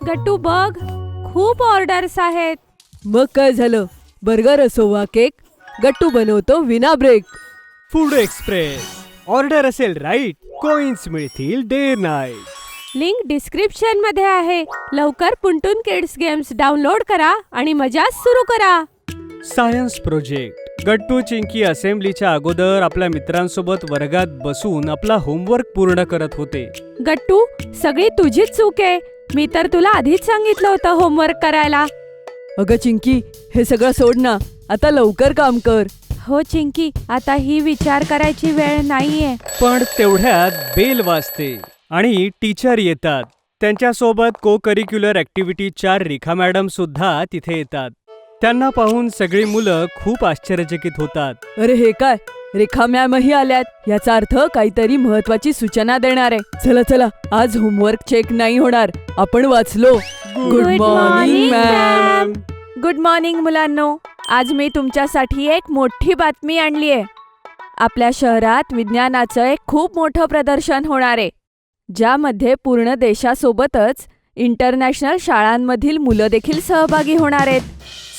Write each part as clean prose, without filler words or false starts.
गट्टू बघ, खूप ऑर्डर्स आहेत. मग काय झालं, बर्गर असो वा केक, गट्टू बनवतो विना ब्रेक. Food express. ऑर्डर असेल राईट, कॉइन्स मिळतील डे नाईट. लिंक डिस्क्रिप्शन मध्ये आहे. लवकर पुंटून किड्स गेम्स डाउनलोड करा आणि मजा सुरू करा. Science project. गट्टू चिंकी असेंब्लीच्या अगोदर आपल्या मित्रांसोबत वर्गात बसून आपला होमवर्क पूर्ण करत होते. गट्टू, सगळी तुझीच चूक आहे. मी तर तुला आधीच सांगितलं होतं होमवर्क करायला. अगं चिंकी, हे सगळं सोड ना, आता लवकर काम कर. हो चिंकी, आता ही विचार करायची वेळ नाहीये. पण तेवढ्यात बेल वाजते आणि टीचर येतात. त्यांच्यासोबत को करिक्युलर ॲक्टिव्हिटीच्या रेखा मॅडम सुद्धा तिथे येतात. त्यांना पाहून सगळी मुलं खूप आश्चर्यचकित होतात. अरे हे काय, रेखा मॅमही आल्यात. याचा अर्थ काहीतरी महत्वाची सूचना देणार आहे. चला चला, आज होमवर्क चेक नाही होणार, आपण वाचलो. Good morning ma'am. Good morning मुलांनो. आज मी तुमच्यासाठी एक मोठी बातमी आणली आहे. आपल्या शहरात विज्ञानाचं एक खूप मोठं प्रदर्शन होणार आहे, ज्यामध्ये पूर्ण देशासोबतच इंटरनॅशनल शाळांमधील मुलं देखील सहभागी होणार आहेत.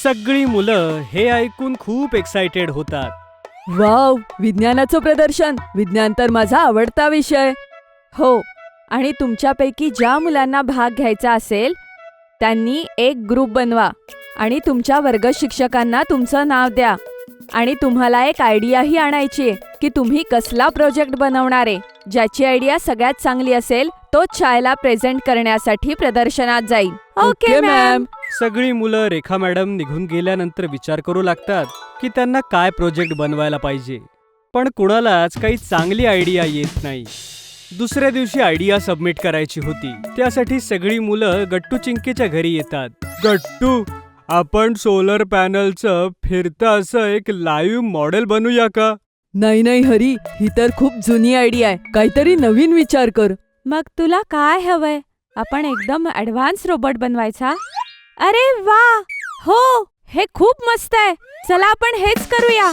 सगळी मुलं हे ऐकून खूप एक्साइटेड होतात. वाव, विज्ञानाचं प्रदर्शन. विज्ञान तर माझा आवडता विषय. हो, आणि तुमच्यापैकी ज्या मुलांना भाग घ्यायचा असेल त्यांनी एक ग्रुप बनवा आणि तुमच्या वर्ग शिक्षकांना तुमचं नाव द्या. आणि तुम्हाला एक आयडियाही आणायची की तुम्ही कसला प्रोजेक्ट बनवणार आहे. ज्याची आयडिया सगळ्यात चांगली असेल तोच शाळेला प्रेझेंट करण्यासाठी प्रदर्शनात जाईल. Okay ma'am. सगळी मुलं रेखा मॅडम निघून गेल्यानंतर विचार करू लागतात की त्यांना काय प्रोजेक्ट बनवायला पाहिजे. पण कुणालाच काही चांगली आयडिया येत नाही. दुसऱ्या दिवशी आयडिया सबमिट करायची होती. त्यासाठी सगळी मुलं गट्टू चिंकीच्या घरी येतात. गट्टू, आपण सोलर पॅनलचं फिरतं असं एक लाईव्ह मॉडेल बनवूया का? नाही नाही हरी, ही तर खूप जुनी आयडिया आहे. काहीतरी नवीन विचार कर. मग तुला काय हवंय? आपण एकदम ॲडव्हान्स रोबोट बनवायचा? अरे वा, हो, हे खूप मस्त आहे. चला आपण हेच करूया.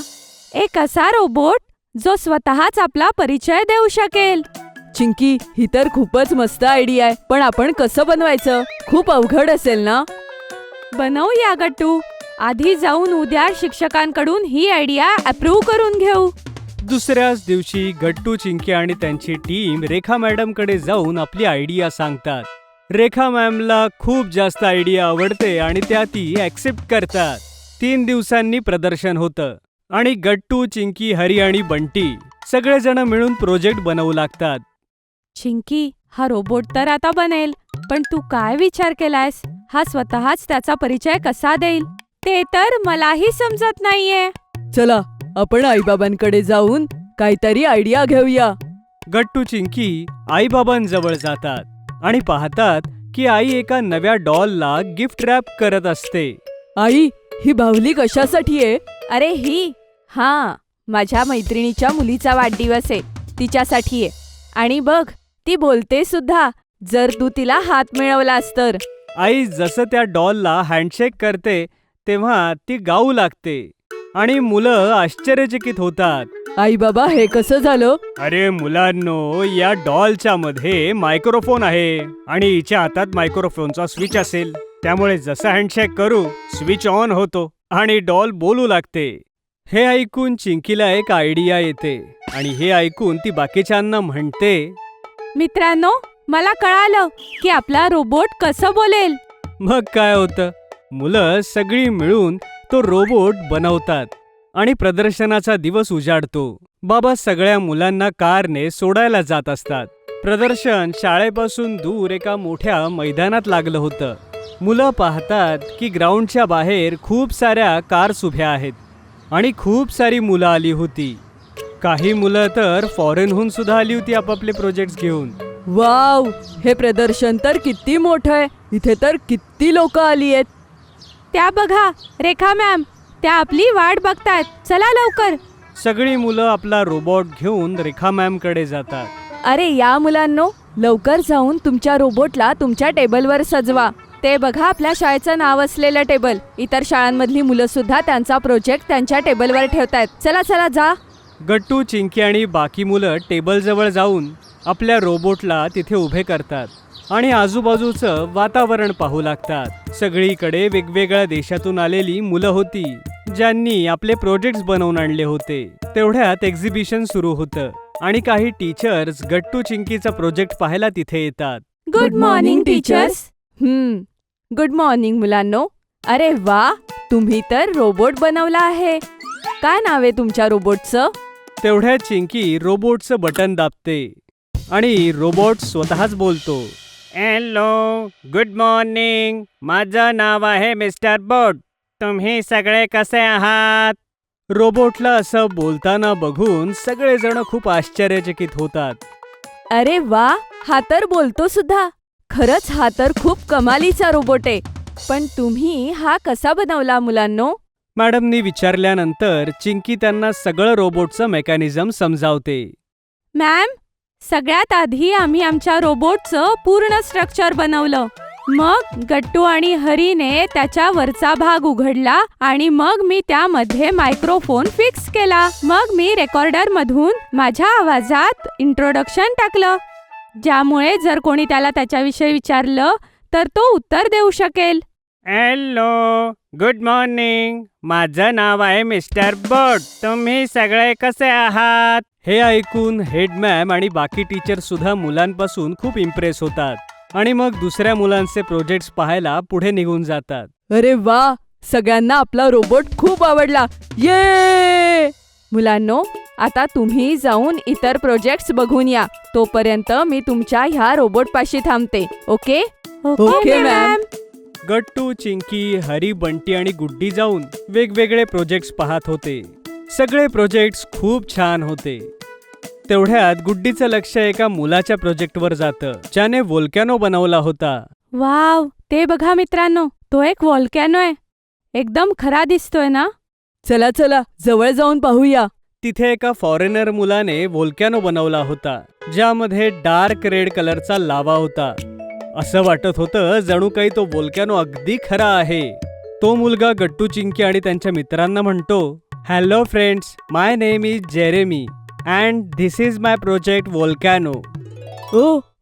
एक असा रोबोट जो स्वतःच आपला परिचय देऊ शकेल. चिंकी, ही तर खूपच मस्त आयडिया आहे. पण आपण कसं बनवायचं? खूप अवघड असेल ना? बनवूया गट्टू. आधी जाऊन उद्या शिक्षकांकडून ही आयडिया अप्रूव्ह करून घेऊ. दुसऱ्याच दिवशी गट्टू चिंकी आणि त्यांची टीम रेखा मॅडमकडे जाऊन आपली आयडिया सांगतात. रेखा मॅमला खूप जास्त आयडिया आवडते आणि त्या ती ऍक्सेप्ट करतात. 3 दिवसांनी प्रदर्शन होतं आणि गट्टू, चिंकी, हरी आणि बंटी सगळेजण मिळून प्रोजेक्ट बनवू लागतात. चिंकी, हा रोबोट तर आता बनेल, पण तू काय विचार केलायस? हा स्वतःच त्याचा परिचय कसा देईल ते तर मलाही समजत नाहीये. चला, आपण आईबाबांकडे जाऊन काहीतरी आयडिया घेऊया. गट्टू चिंकी आईबाबांजवळ जातात आणि पाहतात की आई एका नव्या डॉलला गिफ्ट रॅप करत असते. आई, ही बाहुली कशासाठी आहे? अरे माझ्या मैत्रिणीच्या मुलीचा वाढदिवस आहे, तिच्यासाठी आहे. आणि बघ, ती बोलते सुद्धा, जर तू तिला हात मिळवलास तर. आई जसं त्या डॉलला हँडशेक करते तेव्हा ती गाऊ लागते आणि मुलं आश्चर्यचकित होतात. आई बाबा, हे कसं झालं? अरे मुलांनो, या डॉलच्या मध्ये मायक्रोफोन आहे आणि हिच्या हातात मायक्रोफोनचा स्विच असेल. त्यामुळे जसं हँडशेक करू, स्विच ऑन होतो आणि डॉल बोलू लागते. हे ऐकून चिंकीला एक आयडिया येते आणि हे ऐकून ती बाकीच्यांना म्हणते, मित्रांनो, मला कळालं की आपला रोबोट कसं बोलेल. मग काय होतं, मुलं सगळी मिळून तो रोबोट बनवतात आणि प्रदर्शनाचा दिवस उजाडतो. बाबा सगळ्या मुलांना कारने सोडायला जात असतात. प्रदर्शन शाळेपासून दूर एका मोठ्या मैदानात लागलं होतं. मुलं पाहतात की ग्राउंडच्या बाहेर खूप साऱ्या कार्स उभ्या आहेत आणि खूप सारी मुलं आली होती. काही मुलं तर फॉरेनहून सुद्धा आली होती आपापले प्रोजेक्ट्स घेऊन. वाव, हे प्रदर्शन तर किती मोठं आहे. इथे तर किती लोक आली आहेत. त्या बघा, रेखा मॅम, त्या आपली वाट बघतायत. चला लवकर. सगळी मुलं आपला रोबोट घेऊन रेखा मॅमकडे जातात. अरे या मुलांनो, लवकर जाऊन तुमच्या रोबोटला तुमच्या टेबलवर सजवा. ते बघा, आपल्या शाळेचं नाव असलेलं टेबल. इतर शाळांमधली मुलं सुद्धा त्यांचा प्रोजेक्ट त्यांच्या टेबलवर ठेवतायत. चला चला जा. गट्टू, चिंकी आणि बाकी मुलं टेबलजवळ जाऊन आपल्या रोबोटला तिथे उभे करतात आणि आजूबाजूचं वातावरण पाहू लागतात. सगळीकडे वेगवेगळ्या देशातून आलेली मुलं होती, ज्यांनी आपले प्रोजेक्ट्स बनवून आणले होते. तेवढ्यात एक्झिबिशन सुरू होतं आणि काही टीचर्स गट्टू चिंकीचा प्रोजेक्ट पाहायला तिथे येतात. Good morning teachers. Good morning मुलांनो. अरे वा, तुम्ही तर रोबोट बनवला आहे. काय नाव आहे तुमच्या रोबोटचं? तेवढ्यात चिंकी रोबोटचं बटन दाबते आणि रोबोट स्वतःच बोलतो. Hello, good morning. माझं नाव आहे मिस्टर बोट. तुम्ही सगळे कसे आहात? रोबोटला असं बोलताना बघून सगळेजण खूप आश्चर्यचकित होतात. अरे वा, हा तर बोलतो सुद्धा. खरंच हा तर खूप कमालीचा रोबोट आहे. पण तुम्ही हा कसा बनवला मुलांनो? मॅडमनी विचारल्यानंतर चिंकी त्यांना सगळं रोबोटचं मेकॅनिझम समजावते. मॅम, सगळ्यात आधी आम्ही आमच्या रोबोटचं पूर्ण स्ट्रक्चर बनवलं. मग गट्टू आणि हरीने त्याच्या वरचा भाग उघडला आणि मग मी त्यामध्ये मायक्रोफोन फिक्स केला. मग मी रेकॉर्डर मधून माझ्या आवाजात इंट्रोडक्शन टाकलं, ज्यामुळे जर कोणी त्याला त्याच्याविषयी विचारलं तर तो उत्तर देऊ शकेल. Hello, good morning. माझं नाव आहे मिस्टर बोट. तुम्ही सगळे कसे आहात? हे ऐकून हेड मॅम आणि बाकी टीचर सुद्धा मुलांपासून खूप इम्प्रेस होतात आणि मग दुसऱ्या मुलांचे प्रोजेक्ट्स पाहायला पुढे निघून जातात. अरे वा, सगळ्यांना आपला रोबोट खूप आवडला. ये मुलांनो, आता तुम्ही जाऊन इतर प्रोजेक्ट्स बघून या. तोपर्यंत मी तुमच्या ह्या रोबोट पाशी थांबते. Okay? Okay ma'am. Gattu, Chinki, Hari, Bunty आणि गुड्डी जाऊन वेगवेगळे प्रोजेक्ट्स पाहत होते. सगळे प्रोजेक्ट्स खूप छान होते. तेवढ्यात गुड्डीचं लक्ष एका मुलाच्या प्रोजेक्टवर जातं, ज्याने व्होल्कॅनो बनवला होता. वाव, ते बघा मित्रांनो, तो एक व्होल्कॅनो आहे. एकदम खरा दिसतोय ना? चला चला, जवळ जाऊन पाहूया. तिथे एका फॉरेनर मुलाने व्होल्कॅनो बनवला होता, ज्यामध्ये डार्क रेड कलरचा लावा होता. असं वाटत होतं जणू काही तो व्होल्कॅनो अगदी खरा आहे. तो मुलगा गट्टू, चिंकी आणि त्यांच्या मित्रांना म्हणतो, hello friends, my name is Jeremy and this is my project volcano.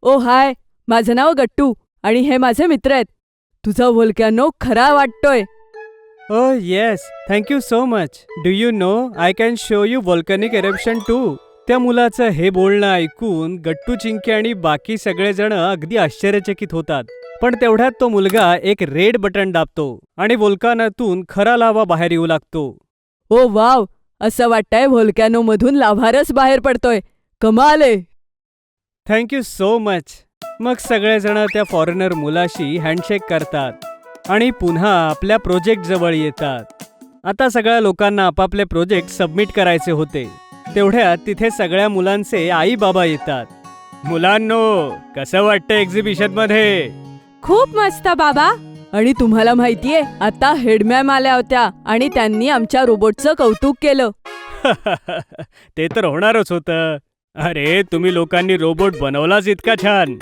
Oh hi, माझं नाव गट्टू आणि हे माझे मित्र आहेत. तुझा व्होल्कॅनो खरा वाटतोय. Oh yes, thank you so much. Do you know I can show you volcanic eruption too. त्या मुलाचं हे बोलणं ऐकून गट्टू, चिंकी आणि बाकी सगळेजण अगदी आश्चर्यचकित होतात. पण तेवढ्यात तो मुलगा एक रेड बटन दाबतो आणि व्होल्कॅनोतून खरा लावा बाहेर येऊ लागतो. ओ वाव, असं वाटतंय व्होल्कॅनो मधून लाव्हारस बाहेर पडतोय. कमाल आहे. Thank you so much. मग सगळेजण त्या फॉरेनर मुलाशी हँडशेक करतात आणि पुन्हा आपल्या प्रोजेक्ट जवळ येतात. आता सगळ्या लोकांना आपापले प्रोजेक्ट सबमिट करायचे होते. तेवढ्यात तिथे सगळ्या मुलांचे आई बाबा येतात. मुलांनो, कसं वाटतं एक्झिबिशन मध्ये? खूप मस्त बाबा. आणि तुम्हाला माहितीये, आता हेडमॅम आल्या होत्या आणि त्यांनी आमच्या रोबोटचं कौतुक केलं. ते तर होणारच होतं. अरे, तुम्ही लोकांनी रोबोट बनवलाच इतका छान.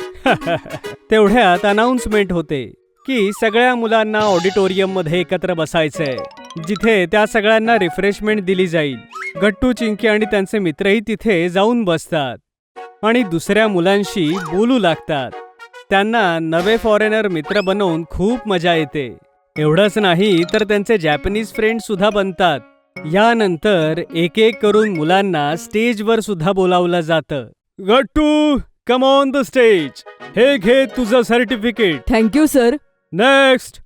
तेवढ्यात अनाउन्समेंट होते की सगळ्या मुलांना ऑडिटोरियम मध्ये एकत्र बसायचंय, जिथे त्या सगळ्यांना रिफ्रेशमेंट दिली जाईल. गट्टू, चिंकी आणि त्यांचे मित्रही तिथे जाऊन बसतात आणि दुसऱ्या मुलांशी बोलू लागतात. त्यांना नवे फॉरेनर मित्र बनवून खूप मजा येते. एवढंच नाही तर त्यांचे जॅपनीज फ्रेंड सुद्धा बनतात. यानंतर एक एक करून मुलांना स्टेजवर सुद्धा बोलावलं जातं. गट्टू, कम ऑन द स्टेज. हे घे तुझं certificate. Thank you sir. Next,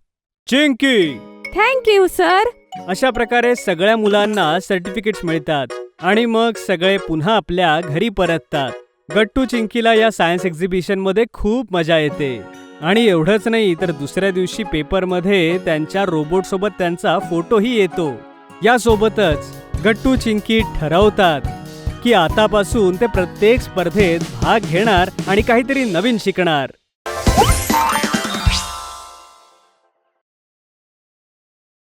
Chinki. Thank you sir. अशा प्रकारे सगळ्या मुलांना सर्टिफिकेट्स मिळतात आणि मग सगळे पुन्हा आपल्या घरी परततात. गट्टू, चिंकीला या सायन्स एक्झिबिशन मध्ये खूप मजा येते. आणि एवढंच नाही तर दुसऱ्या दिवशी पेपरमध्ये त्यांच्या रोबोट सोबत त्यांचा फोटोही येतो. यासोबतच गट्टू, चिंकी ठरवतात की आतापासून ते प्रत्येक स्पर्धेत भाग घेणार आणि काहीतरी नवीन शिकणार.